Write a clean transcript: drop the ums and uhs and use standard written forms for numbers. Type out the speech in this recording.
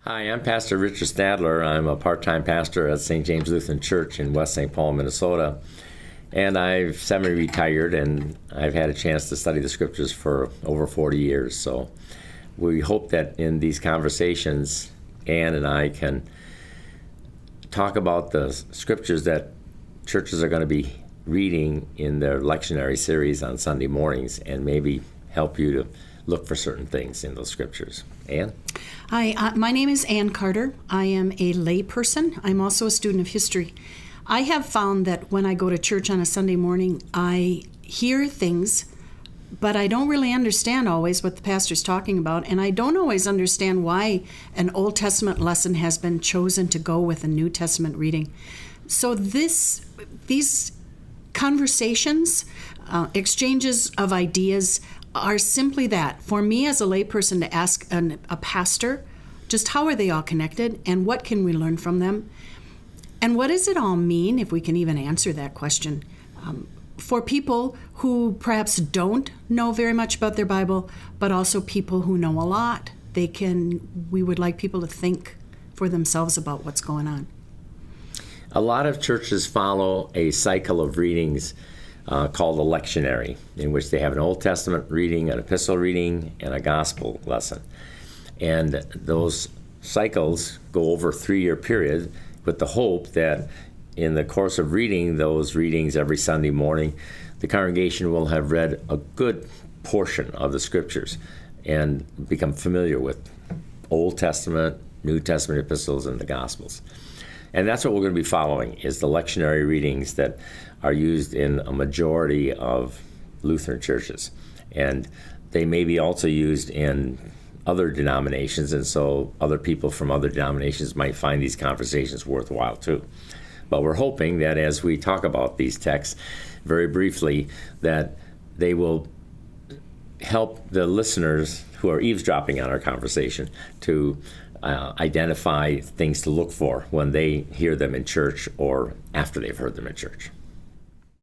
Hi, I'm Pastor Richard Stadler. I'm a part-time pastor at St. James Lutheran Church in West St. Paul, Minnesota. And I've semi-retired, and I've had a chance to study the Scriptures for over 40 years. So we hope that in these conversations, Ann and I can talk about the Scriptures that churches are going to be reading in their lectionary series on Sunday mornings, and maybe help you to look for certain things in those Scriptures. Ann? Hi, my name is Ann Carter. I am a lay person. I'm also a student of history. I have found that when I go to church on a Sunday morning, I hear things, but I don't really understand always what the pastor's talking about, and I don't always understand why an Old Testament lesson has been chosen to go with a New Testament reading. So these conversations, exchanges of ideas, are simply that. For me as a layperson to ask a pastor, just how are they all connected and what can we learn from them? And what does it all mean, if we can even answer that question? For people who perhaps don't know very much about their Bible, but also people who know a lot, we would like people to think for themselves about what's going on. A lot of churches follow a cycle of readings called a lectionary, in which they have an Old Testament reading, an epistle reading, and a gospel lesson. And those cycles go over a 3-year period with the hope that in the course of reading those readings every Sunday morning, the congregation will have read a good portion of the Scriptures and become familiar with Old Testament, New Testament epistles, and the Gospels. And that's what we're going to be following, is the lectionary readings that are used in a majority of Lutheran churches. And they may be also used in other denominations, and so other people from other denominations might find these conversations worthwhile too. But we're hoping that as we talk about these texts very briefly, that they will help the listeners who are eavesdropping on our conversation to identify things to look for when they hear them in church or after they've heard them in church.